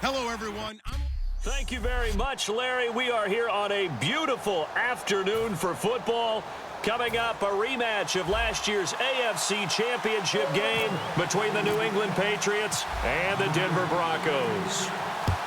Hello, everyone. Thank you very much, Larry. We are here on a beautiful afternoon for football. Coming up, a rematch of last year's AFC Championship game between the New England Patriots and the Denver Broncos.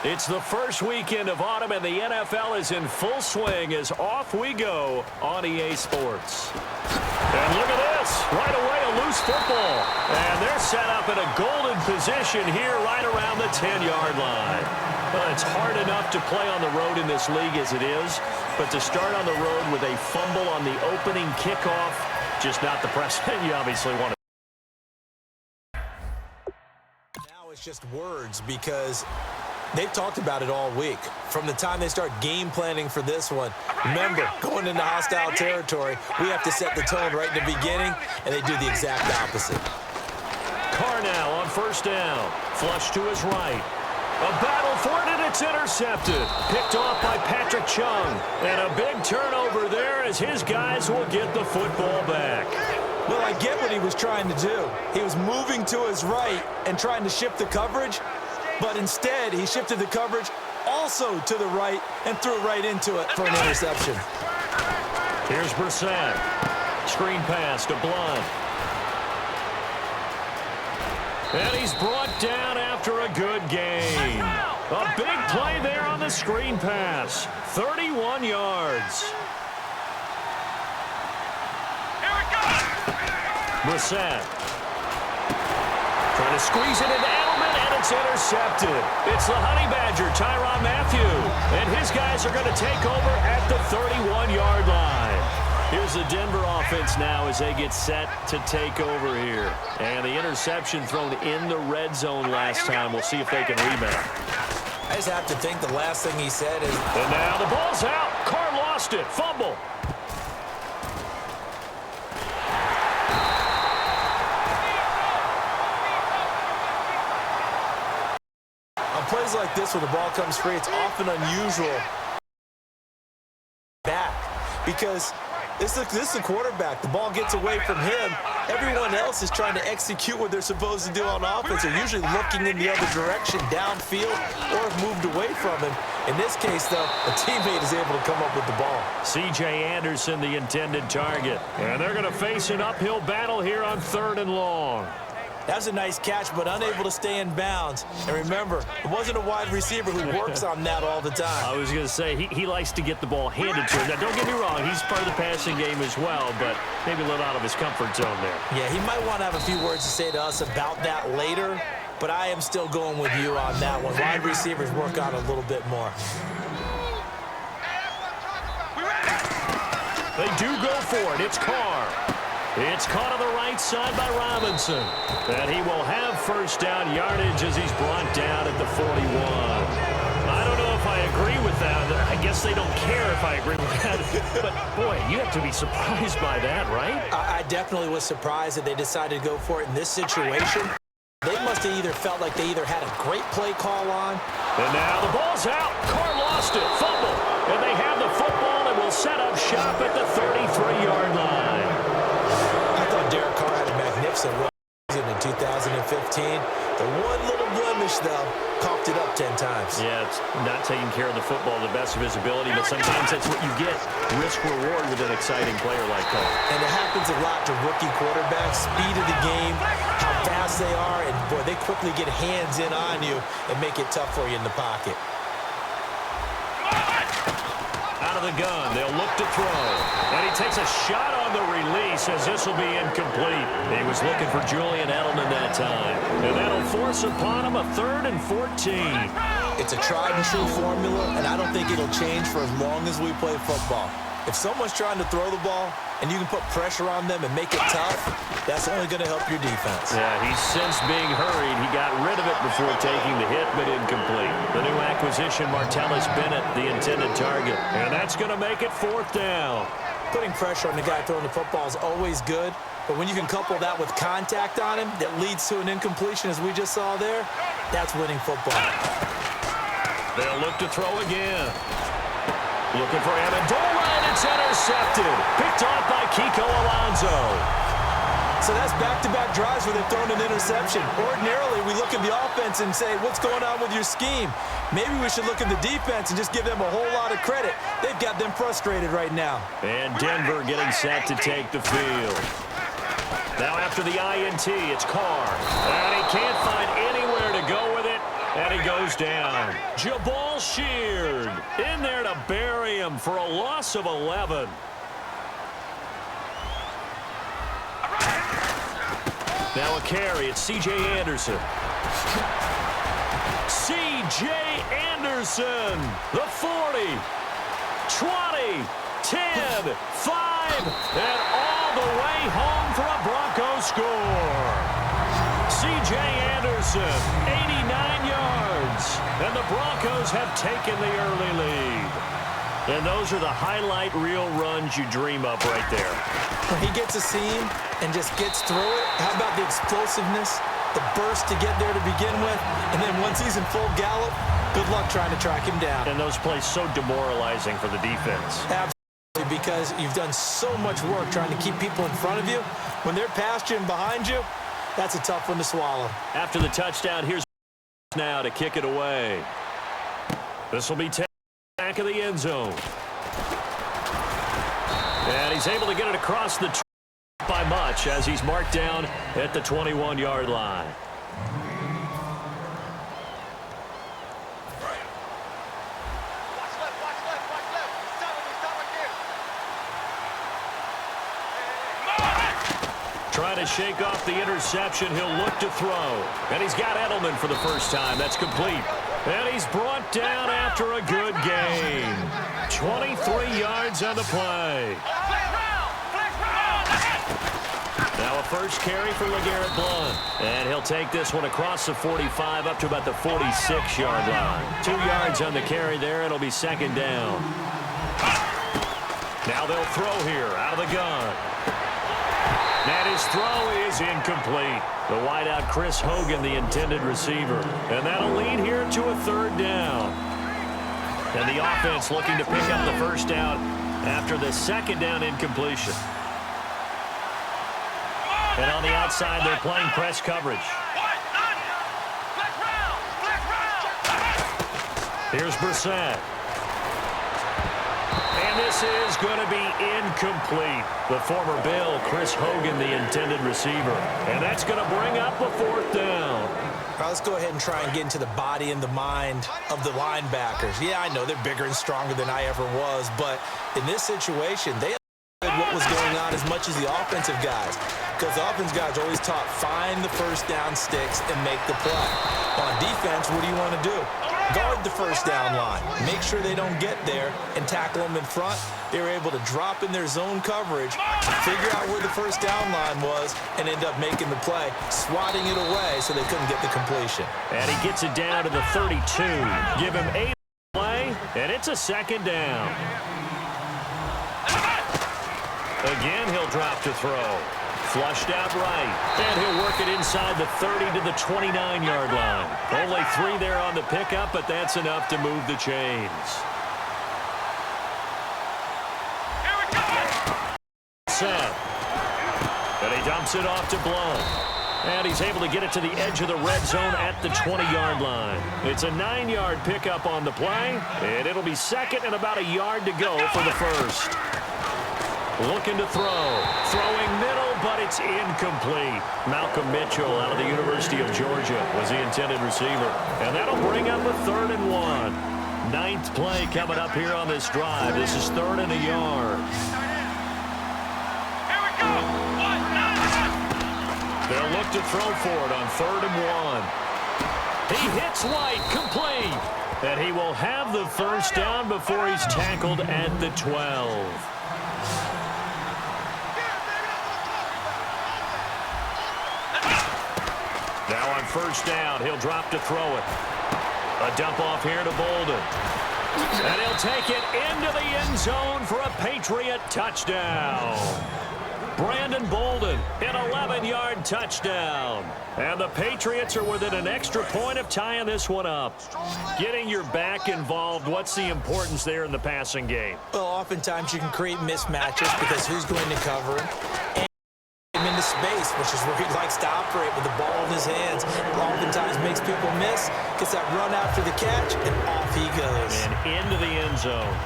It's the first weekend of autumn, and the NFL is in full swing as off we go on EA Sports. And look at this. Right away, a loose football. And they're set up in a golden position here right around the 10-yard line. Well, it's hard enough to play on the road in this league as it is, but to start on the road with a fumble on the opening kickoff, just not the precedent you obviously want to. Now it's just words because they've talked about it all week. From the time they start game planning for this one, remember, going into hostile territory, we have to set the tone right in the beginning, and they do the exact opposite. Carr now on first down. Flush to his right. A battle for it, and it's intercepted. Picked off by Patrick Chung. And a big turnover there as his guys will get the football back. Well, I get what he was trying to do. He was moving to his right and trying to shift the coverage, but instead he shifted the coverage also to the right and threw right into it for an interception. Here's Brissett. Screen pass to Blunt. And he's brought down after a good game. A big play there on the screen pass. 31 yards. Here it goes. Brissett. Trying to squeeze it into Edelman, and it's intercepted. It's the Honey Badger, Tyrann Mathieu. And his guys are going to take over at the 31-yard line. Here's the Denver offense now as they get set to take over here. And the interception thrown in the red zone last time. We'll see if they can rebound. I just have to think the last thing he said is... And now the ball's out. Carr lost it. Fumble. On plays like this where the ball comes free, it's often unusual back because this is the quarterback. The ball gets away from him. Everyone else is trying to execute what they're supposed to do on offense. They're usually looking in the other direction, downfield, or have moved away from him. In this case, though, a teammate is able to come up with the ball. C.J. Anderson, the intended target. And they're going to face an uphill battle here on 3rd and long. That was a nice catch, but unable to stay in bounds. And remember, it wasn't a wide receiver who works on that all the time. I was going to say, he likes to get the ball handed to him. Now, don't get me wrong, he's part of the passing game as well, but maybe a little out of his comfort zone there. Yeah, he might want to have a few words to say to us about that later, but I am still going with you on that one. Wide receivers work on a little bit more. They do go for it. It's Carr. It's caught on the right side by Robinson. And he will have first down yardage as he's brought down at the 41. I don't know if I agree with that. I guess they don't care if I agree with that. But, boy, you have to be surprised by that, right? I definitely was surprised that they decided to go for it in this situation. They must have either felt like they either had a great play call on. And now the ball's out. Carr lost it. Fumble. And they have the football and will set up shop at the 33-yard line. Derek Carr had a magnificent run in 2015. The one little blemish, though, coughed it up 10 times. Yeah, it's not taking care of the football to the best of his ability, but sometimes that's what you get. Risk-reward with an exciting player like Carr. And it happens a lot to rookie quarterbacks. Speed of the game, how fast they are, and, boy, they quickly get hands in on you and make it tough for you in the pocket. Out of the gun, they'll look to throw. And he takes a shot on the release as this will be incomplete. He was looking for Julian Edelman that time. And that'll force upon him a 3rd and 14. It's a tried-and-true formula, and I don't think it'll change for as long as we play football. If someone's trying to throw the ball and you can put pressure on them and make it tough, that's only going to help your defense. Yeah, he's since being hurried. He got rid of it before taking the hit, but incomplete. The new acquisition, Martellus Bennett, the intended target. And that's going to make it 4th down. Putting pressure on the guy throwing the football is always good, but when you can couple that with contact on him that leads to an incompletion, as we just saw there, that's winning football. They'll look to throw again. Looking for Amendola, and it's intercepted. Picked off by Kiko Alonso. So that's back-to-back drives where they've thrown an interception. Ordinarily, we look at the offense and say, what's going on with your scheme? Maybe we should look at the defense and just give them a whole lot of credit. They've got them frustrated right now. And Denver getting set to take the field. Now after the INT, it's Carr. And he can't find anywhere to go with it. And he goes down. Jabal Sheard in there to bury him for a loss of 11. Now a carry. It's C.J. Anderson. C.J. Anderson. The 40. 20. 10. 5. And all the way home for a Broncos score. C.J. Anderson, 89 yards. And the Broncos have taken the early lead. And those are the highlight reel runs you dream of right there. When he gets a seam and just gets through it, how about the explosiveness, the burst to get there to begin with, and then once he's in full gallop, good luck trying to track him down. And those plays so demoralizing for the defense. Absolutely, because you've done so much work trying to keep people in front of you. When they're past you and behind you, that's a tough one to swallow. After the touchdown, here's now to kick it away. This will be back of the end zone. And he's able to get it across the by much as he's marked down at the 21-yard line. Trying to shake off the interception. He'll look to throw. And he's got Edelman for the first time. That's complete. And he's brought down after a good game. 23 yards on the play. Now a first carry for LeGarrette Blount. And he'll take this one across the 45 up to about the 46-yard line. 2 yards on the carry there. It'll be second down. Now they'll throw here out of the gun. And his throw is incomplete. The wideout Chris Hogan, the intended receiver. And that'll lead here to a third down. And the offense looking to pick up the first down after the second down incompletion. And on the outside, they're playing press coverage. Here's Brissett. And this is going to be incomplete. The former Bill, Chris Hogan, the intended receiver. And that's going to bring up a fourth down. All right, let's go ahead and try and get into the body and the mind of the linebackers. Yeah, I know they're bigger and stronger than I ever was, but in this situation, they understood what was going on as much as the offensive guys. Because the offensive guys are always taught, find the first down sticks and make the play. On defense, what do you want to do? Guard the first down line. Make sure they don't get there and tackle them in front. They were able to drop in their zone coverage, figure out where the first down line was, and end up making the play, swatting it away so they couldn't get the completion. And he gets it down to the 32. Give him 8 play, and it's a second down. Again, he'll drop to throw. Flushed out right, and he'll work it inside the 30 to the 29-yard line. Only 3 there on the pickup, but that's enough to move the chains. Here we go. Set. And he dumps it off to Blount. And he's able to get it to the edge of the red zone at the 20-yard line. It's a 9-yard pickup on the play, and it'll be second and about a yard to go for the first. Looking to throw. Throwing middle, but it's incomplete. Malcolm Mitchell out of the University of Georgia was the intended receiver. And that'll bring up a 3rd and 1. 9th play coming up here on this drive. This is 3rd and a yard. Here we go. They'll look to throw for it on 3rd and 1. He hits White, complete. And he will have the first down before he's tackled at the 12. Now on first down, he'll drop to throw it. A dump off here to Bolden. And he'll take it into the end zone for a Patriot touchdown. Brandon Bolden, an 11-yard touchdown. And the Patriots are within an extra point of tying this one up. Getting your back involved, what's the importance there in the passing game? Well, oftentimes you can create mismatches because who's going to cover him? And into space, which is where he likes to operate with the ball in his hands. Oftentimes makes people miss, gets that run after the catch, and off he goes. And into the end zone.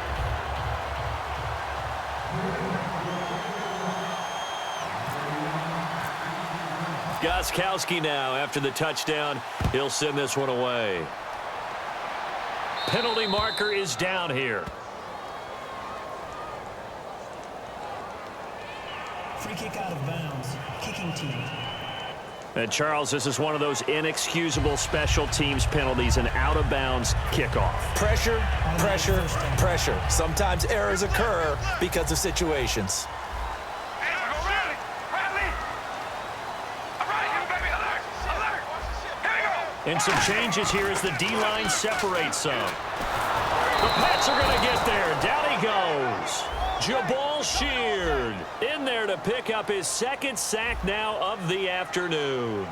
Gostkowski now after the touchdown. He'll send this one away. Penalty marker is down here. Free kick out of bounds. Kicking team. And Charles, this is one of those inexcusable special teams penalties, an out-of-bounds kickoff. Pressure, pressure, pressure. Sometimes errors occur because of situations. And some changes here as the D-line separates some. The Pats are going to get there. Down he goes. Jabal Sheard in there to pick up his second sack now of the afternoon.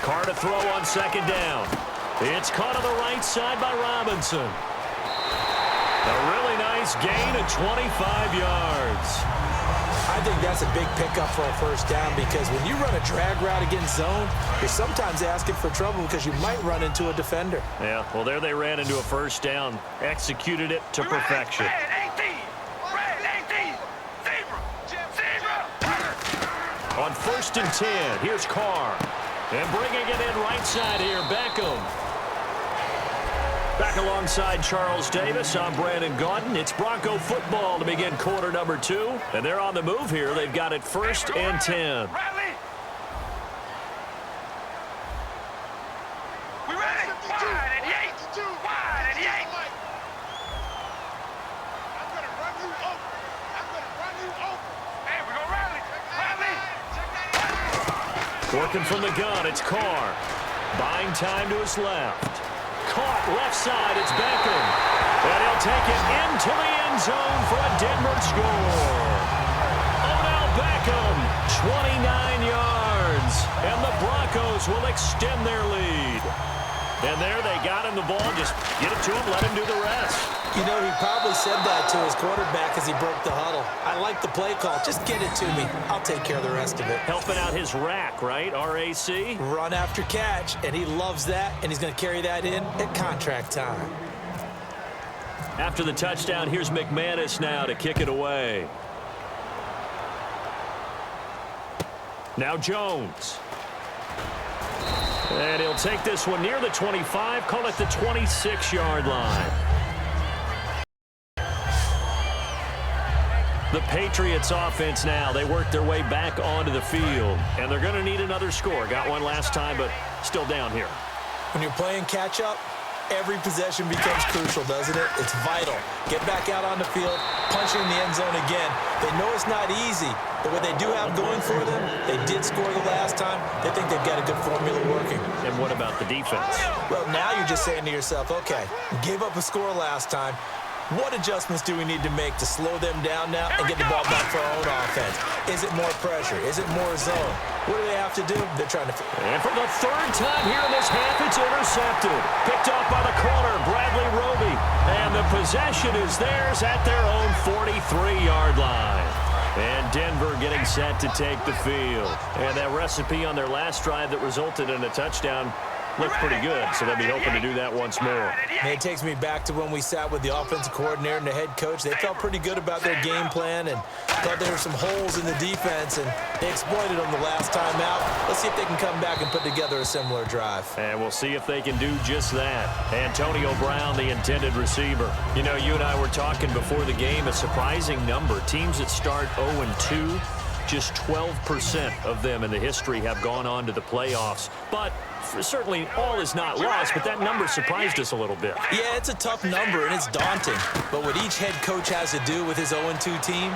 Carr to throw on second down. It's caught on the right side by Robinson. A really nice gain of 25 yards. I think that's a big pickup for a first down because when you run a drag route against zone, you're sometimes asking for trouble because you might run into a defender. Yeah, well, there they ran into a first down. Executed it to perfection. On 1st and 10, here's Carr. And bringing it in right side here, Beckham. Back alongside Charles Davis, I'm Brandon Gaudin. It's Bronco football to begin quarter number 2. And they're on the move here. They've got it 1st and 10. Working from the gun, it's Carr. Buying time to his left. Caught left side, it's Beckham. And he'll take it into the end zone for a Denver score. Odell Beckham, 29 yards. And the Broncos will extend their lead. And there they got him the ball. Just get it to him, let him do the rest. You know, he probably said that to his quarterback as he broke the huddle. I like the play call. Just get it to me. I'll take care of the rest of it. Helping out his rack, right? RAC? Run after catch, and he loves that, and he's going to carry that in at contract time. After the touchdown, here's McManus now to kick it away. Now Jones. And he'll take this one near the 25, call it the 26-yard line. The Patriots offense now, they work their way back onto the field, and they're going to need another score. Got one last time, but still down here. When you're playing catch-up, every possession becomes crucial, doesn't it? It's vital. Get back out on the field, punch in the end zone again. They know it's not easy, but what they do have going for them, they did score the last time. They think they've got a good formula working. And what about the defense? Well, now you're just saying to yourself, okay, gave up a score last time. What adjustments do we need to make to slow them down now and get the ball back for our own offense? Is it more pressure? Is it more zone? What do they have to do? They're trying to... And for the third time here in this half, it's intercepted. Picked off by the corner, Bradley Roby. And the possession is theirs at their own 43-yard line. And Denver getting set to take the field. And that recipe on their last drive that resulted in a touchdown looked pretty good, so they'll be hoping to do that once more. And it takes me back to when we sat with the offensive coordinator and the head coach. They felt pretty good about their game plan and thought there were some holes in the defense, and they exploited them the last time out. Let's see if they can come back and put together a similar drive. And we'll see if they can do just that. Antonio Brown, the intended receiver. You know, you and I were talking before the game, a surprising number. Teams that start 0-2, just 12% of them in the history have gone on to the playoffs. But certainly all is not lost, but that number surprised us a little bit. Yeah, it's a tough number, and it's daunting. But what each head coach has to do with his 0-2 team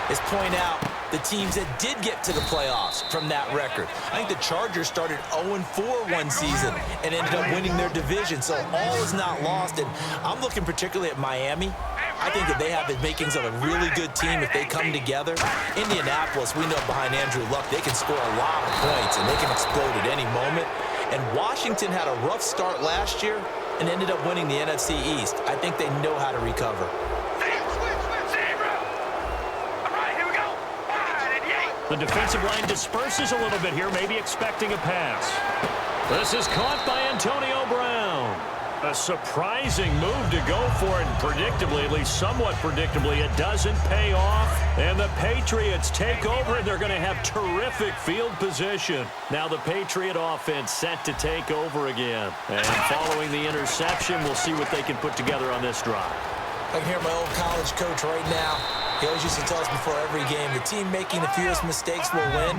is point out the teams that did get to the playoffs from that record. I think the Chargers started 0-4 one season and ended up winning their division, so all is not lost. And I'm looking particularly at Miami. I think that they have the makings of a really good team if they come together. Indianapolis, we know behind Andrew Luck, they can score a lot of points, and they can explode at any moment. And Washington had a rough start last year and ended up winning the NFC East. I think they know how to recover. The defensive line disperses a little bit here, maybe expecting a pass. This is caught by Antonio Brown. A surprising move to go for it, and predictably, at least somewhat predictably, it doesn't pay off. And the Patriots take over, and they're going to have terrific field position. Now the Patriot offense set to take over again. And following the interception, we'll see what they can put together on this drive. I can hear my old college coach right now. He always used to tell us before every game, the team making the fewest mistakes will win.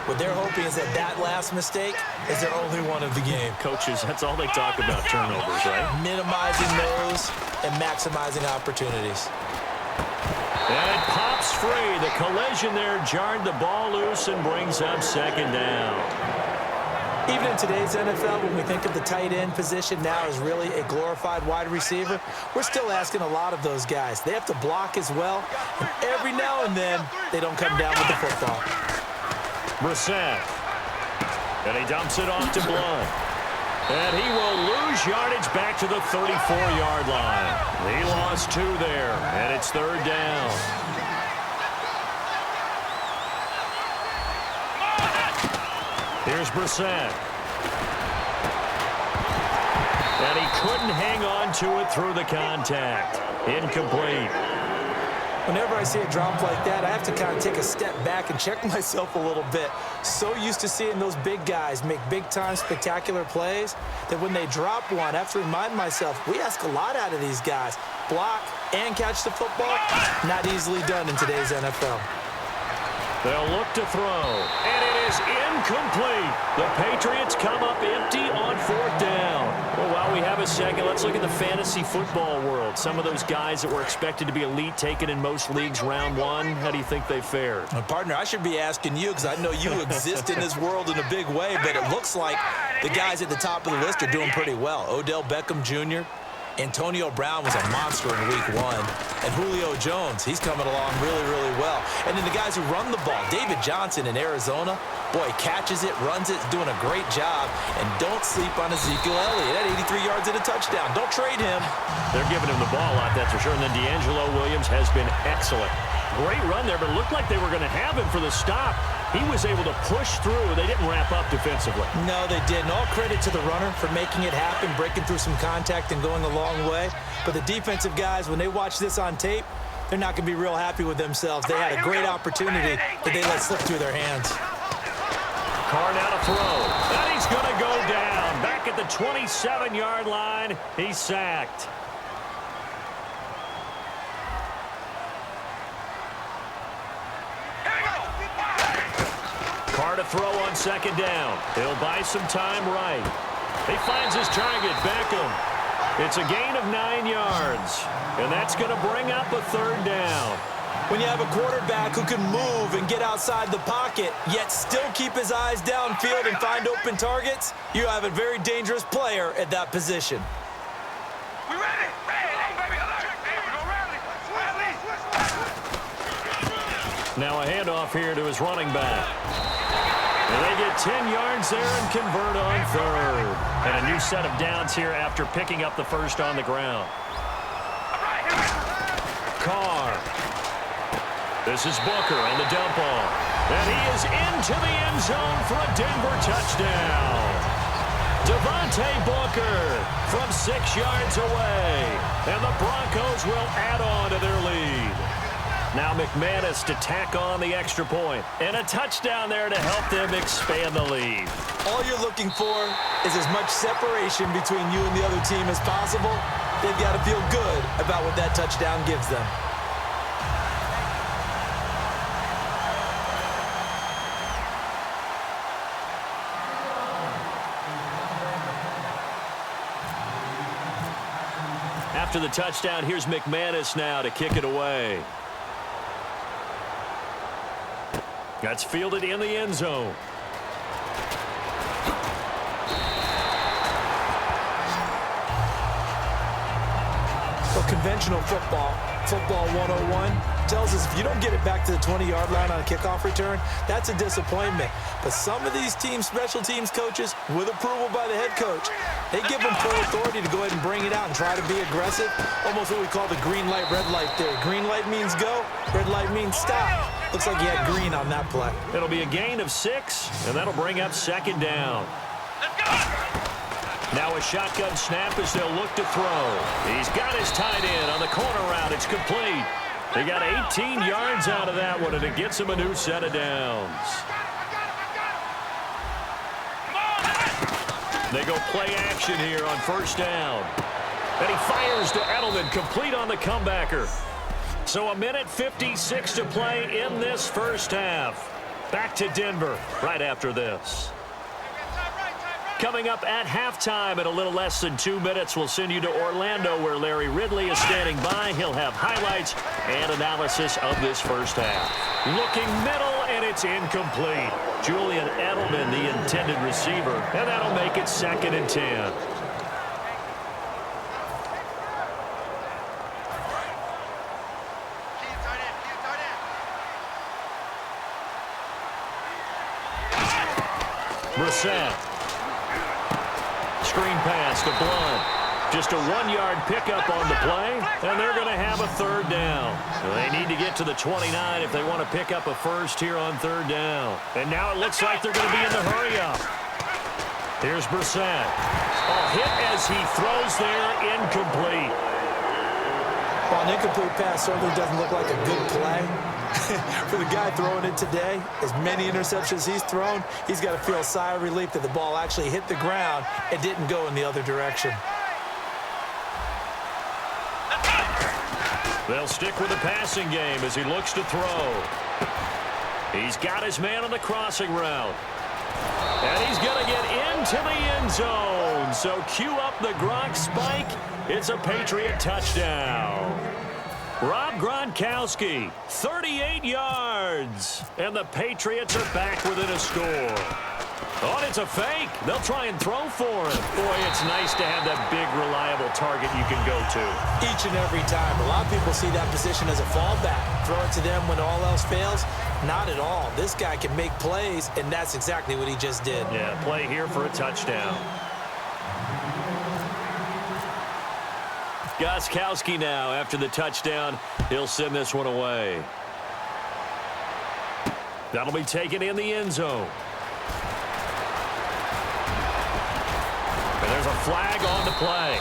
What they're hoping is that last mistake is their only one of the game. Coaches, that's all they talk about, turnovers, right? Minimizing those and maximizing opportunities. And it pops free. The collision there jarred the ball loose and brings up second down. Even in today's NFL, when we think of the tight end position now as really a glorified wide receiver, we're still asking a lot of those guys. They have to block as well, and every now and then, they don't come down with the football. Brissett. And he dumps it off to Blunt. And he will lose yardage back to the 34-yard line. He lost 2 there, and it's third down. Here's Brissett. And he couldn't hang on to it through the contact. Incomplete. Whenever I see a drop like that, I have to kind of take a step back and check myself a little bit. So used to seeing those big guys make big-time spectacular plays that when they drop one, I have to remind myself, we ask a lot out of these guys. Block and catch the football, not easily done in today's NFL. They'll look to throw, and it is incomplete. The Patriots come up empty on 4th down. Well, while we have a second, let's look at the fantasy football world. Some of those guys that were expected to be elite taken in most leagues round 1. How do you think they fared? My partner, I should be asking you because I know you exist in this world in a big way, but it looks like the guys at the top of the list are doing pretty well. Odell Beckham Jr., Antonio Brown was a monster in week 1. And Julio Jones, he's coming along really, really well. And then the guys who run the ball, David Johnson in Arizona, boy, catches it, runs it, doing a great job. And don't sleep on Ezekiel Elliott at 83 yards and a touchdown. Don't trade him. They're giving him the ball out, that's for sure. And then D'Angelo Williams has been excellent. Great run there, but it looked like they were going to have him for the stop. He was able to push through. They didn't wrap up defensively. No, they didn't. All credit to the runner for making it happen, breaking through some contact and going a long way. But the defensive guys, when they watch this on tape, they're not going to be real happy with themselves. They had a great opportunity that they let slip through their hands. Carr now to throw. And he's going to go down. Back at the 27-yard line, he's sacked. Carr to throw on 2nd down. He'll buy some time right. He finds his target, Beckham. It's a gain of 9 yards. And that's going to bring up a 3rd down. When you have a quarterback who can move and get outside the pocket, yet still keep his eyes downfield and find open targets, you have a very dangerous player at that position. We ready? Ready, baby. Now a handoff here to his running back. And they get 10 yards there and convert on 3rd. And a new set of downs here after picking up the first on the ground. Carr. This is Booker on the dump off. And he is into the end zone for a Denver touchdown. Devontae Booker from 6 yards away. And the Broncos will add on to their lead. Now McManus to tack on the extra point. And a touchdown there to help them expand the lead. All you're looking for is as much separation between you and the other team as possible. They've got to feel good about what that touchdown gives them. After the touchdown, here's McManus now to kick it away. That's fielded in the end zone. So conventional football 101, tells us if you don't get it back to the 20-yard line on a kickoff return, that's a disappointment. But some of these team special teams coaches, with approval by the head coach, they give them full authority to go ahead and bring it out and try to be aggressive. Almost what we call the green light, red light theory. Green light means go, red light means stop. Looks like he had green on that play. It'll be a gain of 6, and that'll bring up second down. Let's go. Now a shotgun snap as they'll look to throw. He's got his tight end on the corner route. It's complete. They got 18 yards out of that one, and it gets him a new set of downs. They go play action here on first down. And he fires to Edelman, complete on the comebacker. So a minute 56 to play in this first half. Back to Denver right after this. Coming up at halftime in a little less than 2 minutes, we'll send you to Orlando where Larry Ridley is standing by. He'll have highlights and analysis of this first half. Looking middle, and it's incomplete. Julian Edelman, the intended receiver, and that'll make it 2nd and 10. Brissett. Screen pass to Blunt. Just a 1-yard pickup on the play, and they're going to have a 3rd down. So they need to get to the 29 if they want to pick up a first here on 3rd down. And now it looks like they're going to be in the hurry-up. Here's Brissett. Oh, hit as he throws there, incomplete. Well, an incomplete pass certainly doesn't look like a good play. For the guy throwing it today, as many interceptions he's thrown, he's got to feel a sigh of relief that the ball actually hit the ground and didn't go in the other direction. They'll stick with the passing game as he looks to throw. He's got his man on the crossing route. And he's going to get into the end zone. So cue up the Gronk spike. It's a Patriot touchdown. Rob Gronkowski, 38 yards. And the Patriots are back within a score. Oh, and it's a fake. They'll try and throw for him. Boy, it's nice to have that big, reliable target you can go to. Each and every time. A lot of people see that position as a fallback. Throw it to them when all else fails. Not at all. This guy can make plays, and that's exactly what he just did. Yeah, play here for a touchdown. Gostkowski now after the touchdown. He'll send this one away. That'll be taken in the end zone. And there's a flag on the play.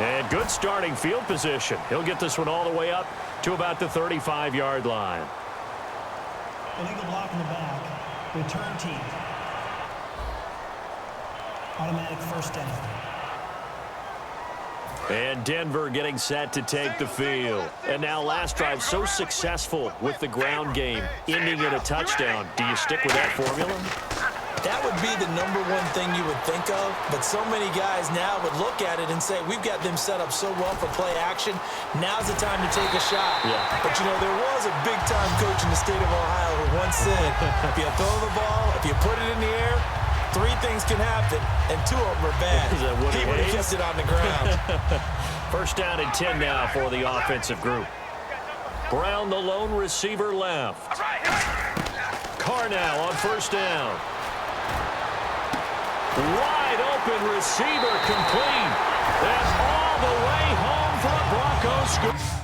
And good starting field position. He'll get this one all the way up to about the 35-yard line. Illegal block in the back. Return team. Automatic first down. And Denver getting set to take the field. And now last drive so successful with the ground game, ending in a touchdown. Do you stick with that formula? That would be the #1 thing you would think of, but so many guys now would look at it and say, we've got them set up so well for play action, now's the time to take a shot. Yeah. But, you know, there was a big-time coach in the state of Ohio who once said, if you throw the ball, if you put it in the air, 3 things can happen, and 2 of them are bad. Is that what he it would have is? kept it on the ground. First down and 10 now for the offensive group. Brown, the lone receiver, left. Carr now on first down. Wide open receiver, complete. And all the way home for a Broncos score.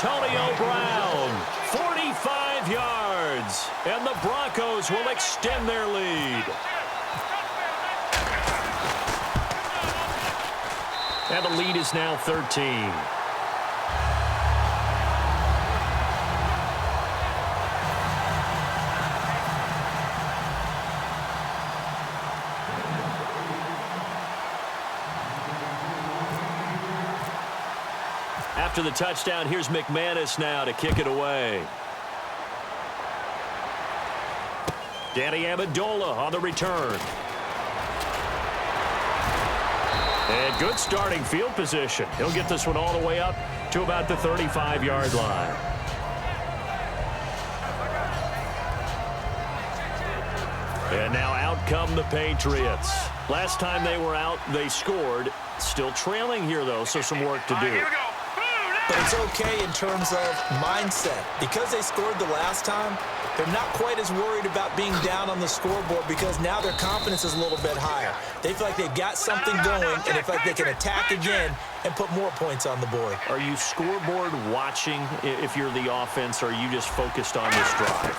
Antonio Brown, 45 yards, and the Broncos will extend their lead. And the lead is now 13. After the touchdown, here's McManus now to kick it away. Danny Amendola on the return. And good starting field position. He'll get this one all the way up to about the 35-yard line. And now out come the Patriots. Last time they were out, they scored. Still trailing here, though, so some work to do. But it's okay in terms of mindset. Because they scored the last time, they're not quite as worried about being down on the scoreboard because now their confidence is a little bit higher. They feel like they've got something going, and they feel like they can attack again and put more points on the board. Are you scoreboard watching if you're the offense, or are you just focused on this drive?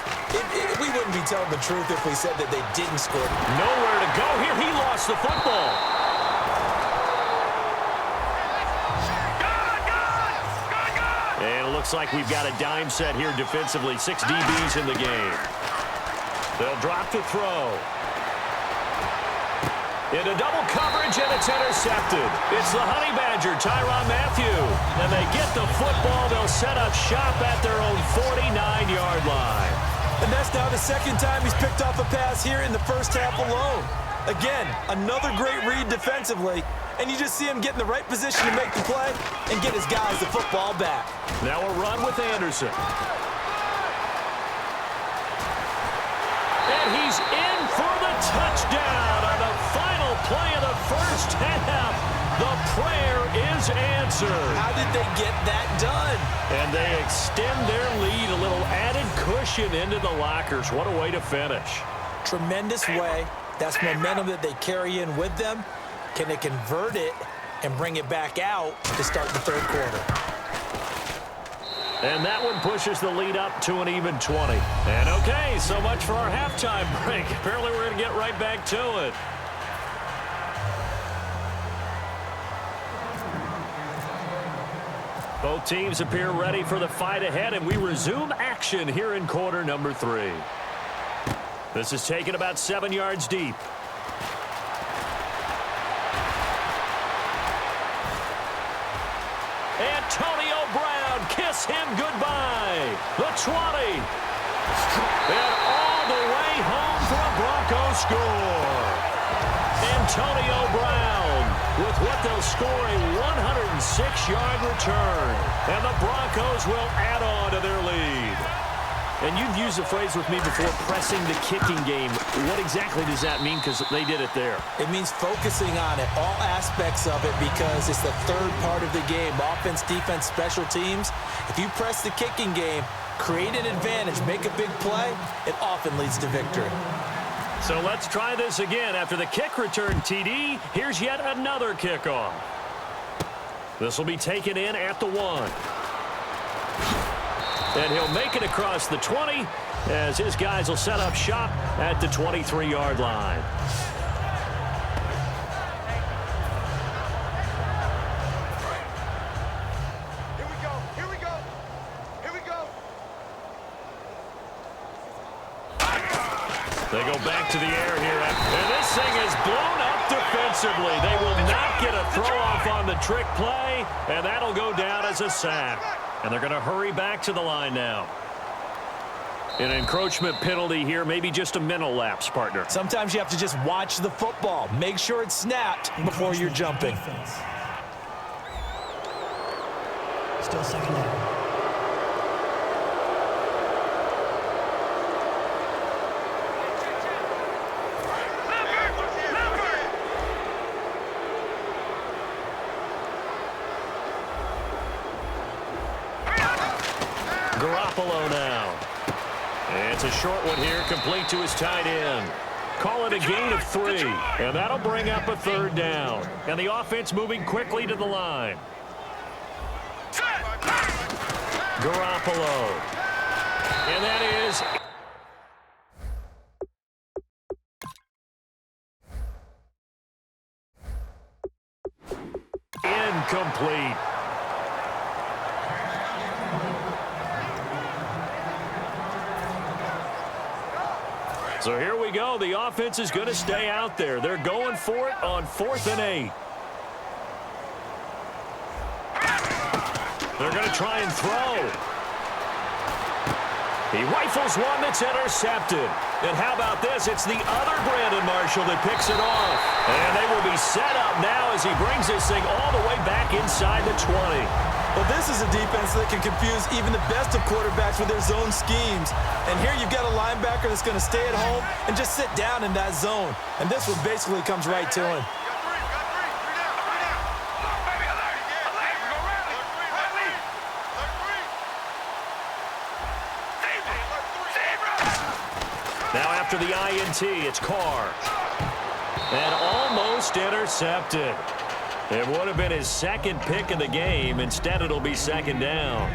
We wouldn't be telling the truth if we said that they didn't score. Nowhere to go here. He lost the football. And it looks like we've got a dime set here defensively. 6 DBs in the game. They'll drop to throw. Into double coverage, and it's intercepted. It's the Honey Badger, Tyrann Mathieu. And they get the football. They'll set up shop at their own 49-yard line. And that's now the second time he's picked off a pass here in the first half alone. Again, another great read defensively. And you just see him get in the right position to make the play and get his guys the football back. Now a run with Anderson. And he's in for the touchdown on the final play of the first half. The prayer is answered. How did they get that done? And they extend their lead, a little added cushion into the lockers. What a way to finish. Tremendous way. That's momentum that they carry in with them. Can they convert it and bring it back out to start the third quarter? And that one pushes the lead up to an even 20. And okay, so much for our halftime break. Apparently we're going to get right back to it. Both teams appear ready for the fight ahead, and we resume action here in quarter number 3. This is taken about 7 yards deep. Antonio Brown, kiss him goodbye. The 20. And all the way home for a Broncos score. Antonio Brown with what they'll score a 106-yard return. And the Broncos will add on to their lead. And you've used the phrase with me before, pressing the kicking game. What exactly does that mean? Because they did it there. It means focusing on it, all aspects of it, because it's the third part of the game. Offense, defense, special teams. If you press the kicking game, create an advantage, make a big play, it often leads to victory. So let's try this again. After the kick return, TD, here's yet another kickoff. This will be taken in at the 1. And he'll make it across the 20 as his guys will set up shop at the 23-yard line. Here we go. Here we go. Here we go. They go back to the air here. And this thing is blown up defensively. They will not get a throw-off on the trick play, and that'll go down as a sack. And they're going to hurry back to the line now. An encroachment penalty here, maybe just a mental lapse, partner. Sometimes you have to just watch the football. Make sure it's snapped before you're jumping. Still second down. Garoppolo now. And it's a short one here, complete to his tight end. Call it a gain of 3, and that'll bring up a third down. And the offense moving quickly to the line. Garoppolo. And that is incomplete. So here we go. The offense is going to stay out there. They're going for it on 4th and 8. They're going to try and throw. He rifles one that's intercepted. And how about this? It's the other Brandon Marshall that picks it off. And they will be set up now as he brings this thing all the way back inside the 20. Well, this is a defense that can confuse even the best of quarterbacks with their zone schemes. And here you've got a linebacker that's going to stay at home and just sit down in that zone. And this one basically comes right to him. Now after the INT, it's Carr. And almost intercepted. It would have been his second pick of the game. Instead, it'll be 2nd down.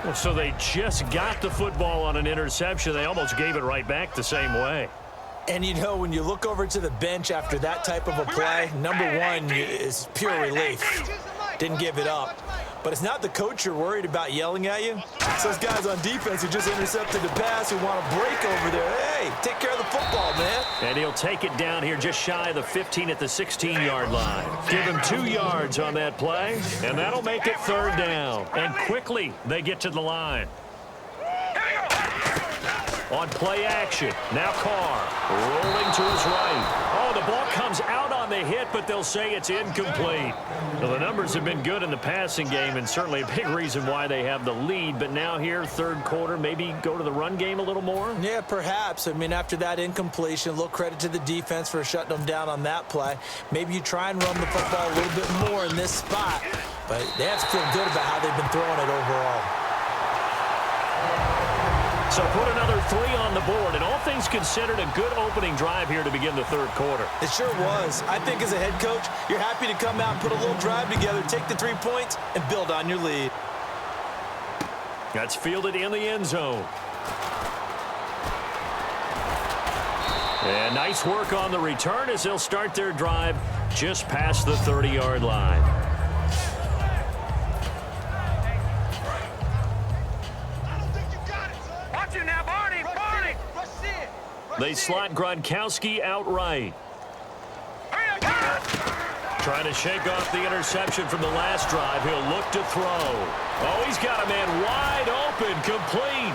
Well, so they just got the football on an interception. They almost gave it right back the same way. And, you know, when you look over to the bench after that type of a play, number one is pure relief. Didn't give it up. But it's not the coach you're worried about yelling at you. It's those guys on defense who just intercepted the pass who want to break over there. Hey, take care of the football, man. And he'll take it down here just shy of the 15 at the 16-yard line. Give him 2 yards on that play, and that'll make it 3rd down. And quickly, they get to the line. On play action, now Carr rolling to his right. Oh, the ball comes out on the hit, but they'll say it's incomplete. Well, the numbers have been good in the passing game, and certainly a big reason why they have the lead. But now here, 3rd quarter, maybe go to the run game a little more? Yeah, perhaps. I mean, after that incompletion, a little credit to the defense for shutting them down on that play. Maybe you try and run the football a little bit more in this spot, but they have to feel good about how they've been throwing it overall. So put another 3 on the board, and all things considered, a good opening drive here to begin the 3rd quarter. It sure was. I think as a head coach, you're happy to come out and put a little drive together, take the 3 points, and build on your lead. That's fielded in the end zone. And nice work on the return as they'll start their drive just past the 30-yard line. They slot Gronkowski outright. Trying to shake off the interception from the last drive. He'll look to throw. Oh, he's got a man wide open, complete.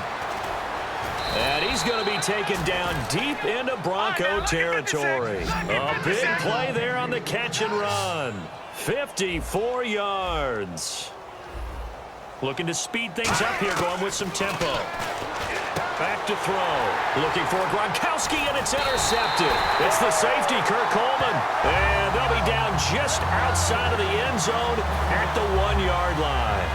And he's going to be taken down deep into Bronco territory. A big play there on the catch and run. 54 yards. Looking to speed things up here, going with some tempo. Back to throw. Looking for Gronkowski, and it's intercepted. It's the safety, Kirk Coleman. And they'll be down just outside of the end zone at the 1-yard line.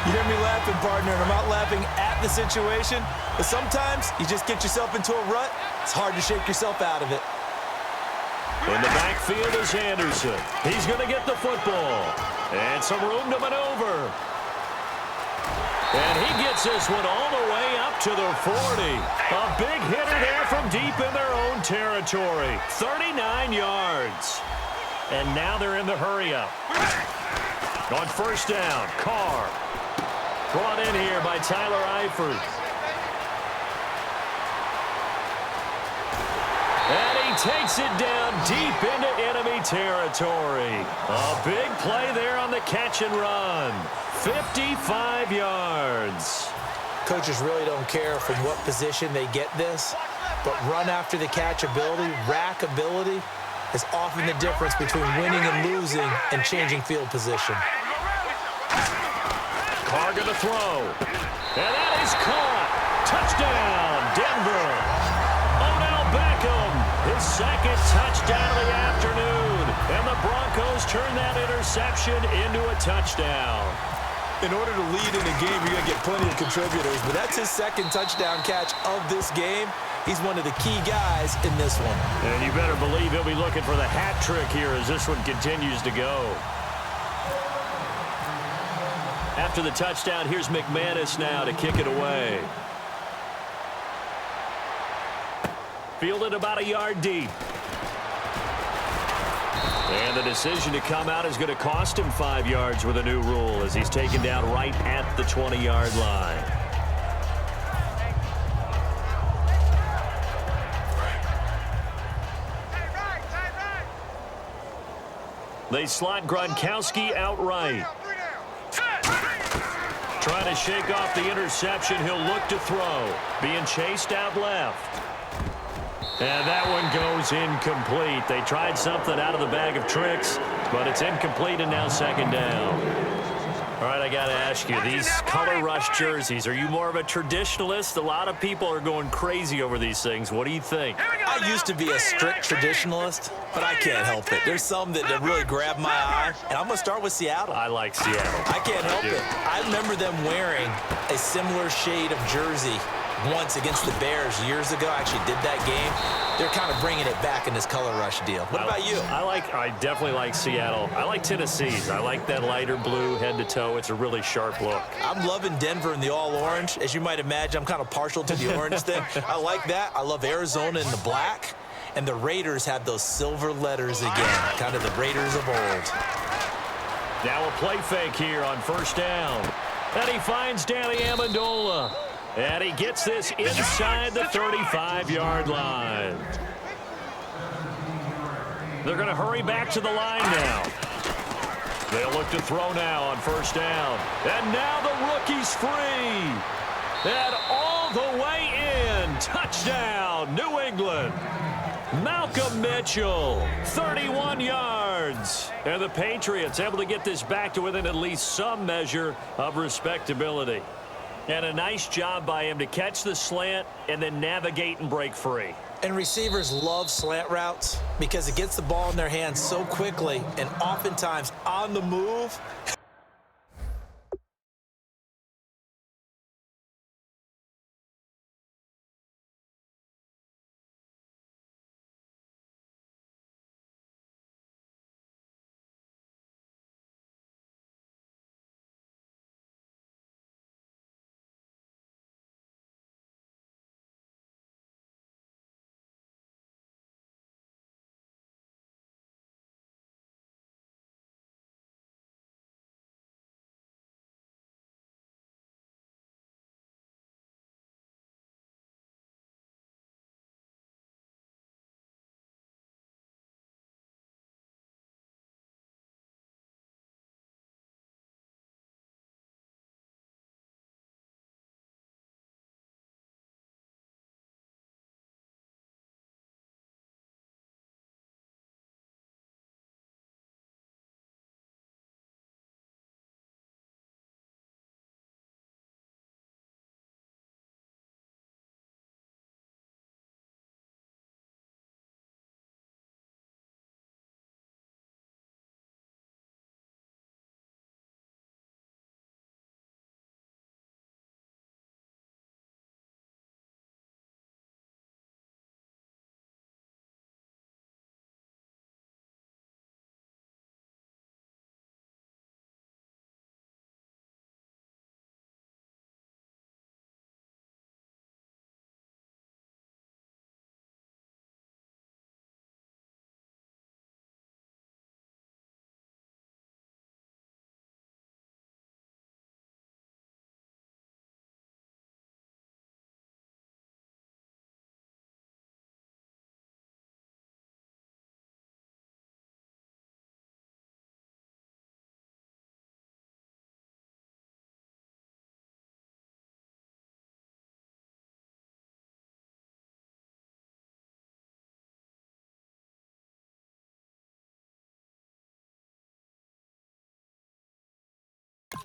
You hear me laughing, partner, and I'm not laughing at the situation, but sometimes you just get yourself into a rut. It's hard to shake yourself out of it. In the backfield is Anderson. He's going to get the football. And some room to maneuver. And he gets this one all the way up to the 40. A big hitter there from deep in their own territory. 39 yards. And now they're in the hurry-up. On 1st down, Carr. Brought in here by Tyler Eifert. And he takes it down deep into enemy territory. A big play there on the catch and run. 55 yards. Coaches really don't care from what position they get this, but run after the catch ability, rack ability, is often the difference between winning and losing and changing field position. Carr going to throw. And that is caught. Touchdown, Denver. Odell Beckham, his 2nd touchdown of the afternoon. And the Broncos turn that interception into a touchdown. In order to lead in a game, you're going to get plenty of contributors, but that's his 2nd touchdown catch of this game. He's one of the key guys in this one. And you better believe he'll be looking for the hat trick here as this one continues to go. After the touchdown, here's McManus now to kick it away. Fielded about a yard deep. And the decision to come out is going to cost him 5 yards with a new rule as he's taken down right at the 20-yard line. They slot Gronkowski outright. Trying to shake off the interception. He'll look to throw. Being chased out left. And that one goes incomplete. They tried something out of the bag of tricks, but it's incomplete and now second down. All right, I got to ask you, these color rush jerseys, are you more of a traditionalist? A lot of people are going crazy over these things. What do you think? I used to be a strict traditionalist, but I can't help it. There's some that really grab my eye, and I'm going to start with Seattle. I like Seattle. I can't help it. I remember them wearing a similar shade of jersey once against the Bears years ago. I actually did that game. They're kind of bringing it back in this color rush deal. What about you? I definitely like Seattle. I like Tennessee's. I like that lighter blue head to toe. It's a really sharp look. I'm loving Denver in the all orange. As you might imagine, I'm kind of partial to the orange thing. I like that. I love Arizona in the black. And the Raiders have those silver letters again, kind of the Raiders of old. Now a play fake here on first down. And he finds Danny Amendola. And he gets this inside the 35-yard line. They're going to hurry back to the line now. They'll look to throw now on first down. And now the rookie's free. And all the way in. Touchdown, New England. Malcolm Mitchell, 31 yards. And the Patriots able to get this back to within at least some measure of respectability. And a nice job by him to catch the slant and then navigate and break free. And receivers love slant routes because it gets the ball in their hands so quickly and oftentimes on the move.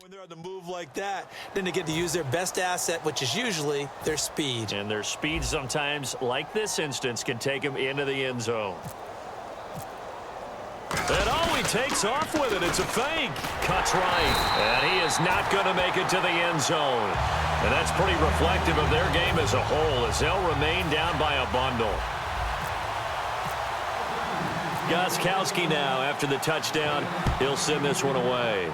When they're on the move like that, then they get to use their best asset, which is usually their speed. And their speed sometimes, like this instance, can take them into the end zone. And he takes off with it. It's a fake. Cuts right. And he is not going to make it to the end zone. And that's pretty reflective of their game as a whole as they'll remain down by a bundle. Gostkowski now after the touchdown. He'll send this one away.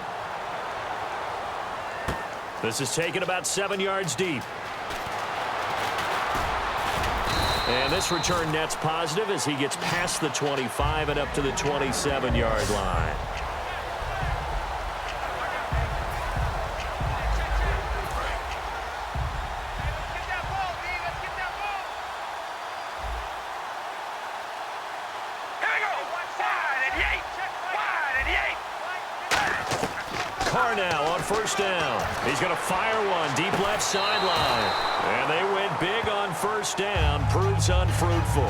This is taken about 7 yards deep. And this return net's positive as he gets past the 25 and up to the 27-yard line. Now on first down. He's going to fire one deep left sideline. And they went big on first down. Proves unfruitful.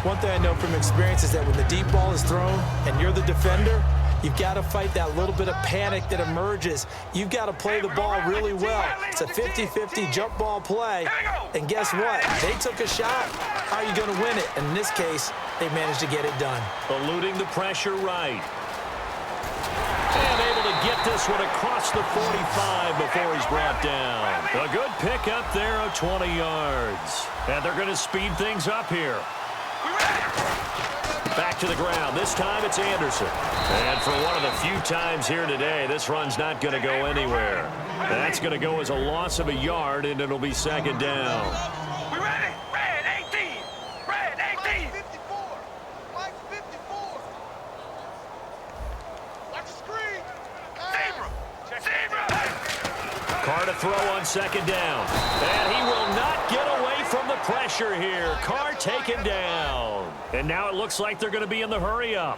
One thing I know from experience is that when the deep ball is thrown and you're the defender, you've got to fight that little bit of panic that emerges. You've got to play the ball really well. It's a 50-50 jump ball play. And guess what? They took a shot. How are you going to win it? And in this case, they managed to get it done. Eluding the pressure right. And able to get this one across the 45 before he's brought down. A good pickup there of 20 yards. And they're going to speed things up here. Back to the ground. This time it's Anderson. And for one of the few times here today, this run's not going to go anywhere. That's going to go as a loss of a yard, and it'll be second down. We ready? Red 18. Red 18. 54. Mike 54. Watch the screen. Zebra. Carr to throw on second down. And he will not get away from the pressure here. Carr taken down. And now it looks like they're going to be in the hurry-up.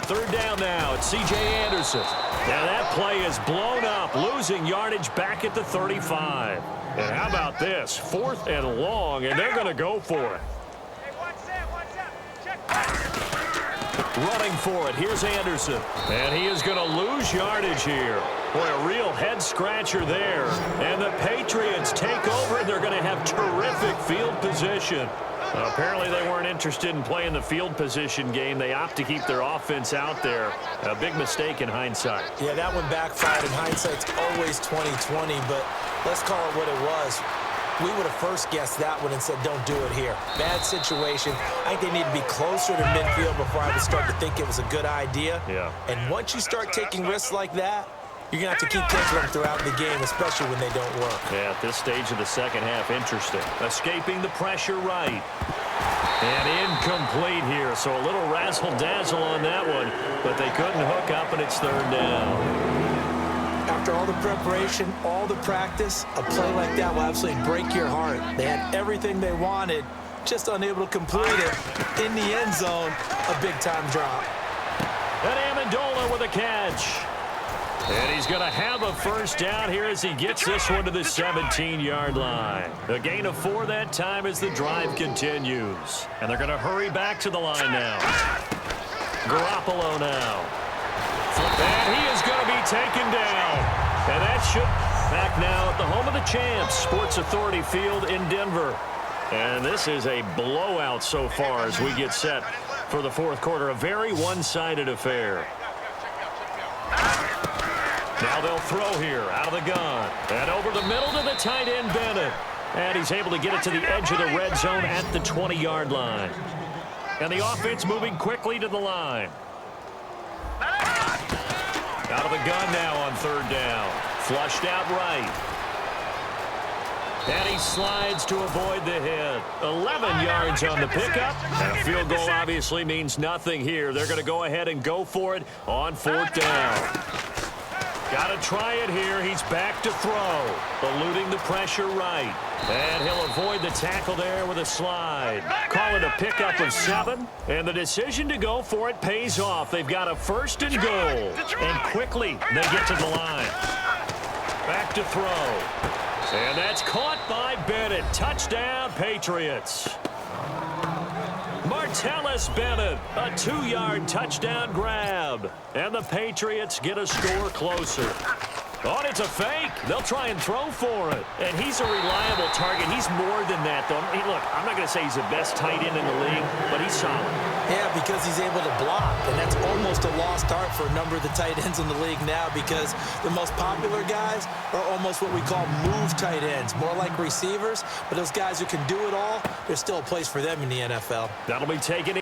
Third down now. It's C.J. Anderson. Now that play is blown up, losing yardage back at the 35. And how about this? 4th and long, and they're going to go for it. Running for it. Here's Anderson. And he is going to lose yardage here. Boy, a real head-scratcher there. And the Patriots take over, and they're going to have terrific field position. Apparently they weren't interested in playing the field position game. They opt to keep their offense out there. A big mistake in hindsight. Yeah, that one backfired. In hindsight's always 20/20, but let's call it what it was. We would have first guessed that one and said, don't do it here. Bad situation. I think they need to be closer to midfield before I would start to think it was a good idea. Yeah. And once you start taking risks like that, you're going to have to keep taking them throughout the game, especially when they don't work. Yeah, at this stage of the second half, interesting. Escaping the pressure right. And incomplete here, so a little razzle-dazzle on that one, but they couldn't hook up, and it's third down. After all the preparation, all the practice, a play like that will absolutely break your heart. They had everything they wanted, just unable to complete it. In the end zone, a big-time drop. And Amendola with a catch. And he's going to have a first down here as he gets this one to the 17-yard line. A gain of 4 that time as the drive continues. And they're going to hurry back to the line now. Garoppolo now. And he is going to be taken down. And that should back now at the home of the champs, Sports Authority Field in Denver. And this is a blowout so far as we get set for the fourth quarter. A very one-sided affair. Now they'll throw here out of the gun. And over the middle to the tight end, Bennett. And he's able to get it to the edge of the red zone at the 20-yard line. And the offense moving quickly to the line. Out of the gun now on third down. Flushed out right. And he slides to avoid the hit. 11 yards on the pickup. And a field goal obviously means nothing here. They're going to go ahead and go for it on fourth down. Got to try it here. He's back to throw. Eluding the pressure right. And he'll avoid the tackle there with a slide. Call it a pickup of 7. And the decision to go for it pays off. They've got a first and goal. And quickly they get to the line. Back to throw. And that's caught by Bennett. Touchdown, Patriots. Martellus Bennett, a 2-yard touchdown grab. And the Patriots get a score closer. Oh, and it's a fake. They'll try and throw for it. And he's a reliable target. He's more than that, though. I mean, look, I'm not going to say he's the best tight end in the league, but he's solid. Yeah, because he's able to block, and that's almost a lost art for a number of the tight ends in the league now because the most popular guys are almost what we call move tight ends, more like receivers. But those guys who can do it all, there's still a place for them in the NFL. That'll be taken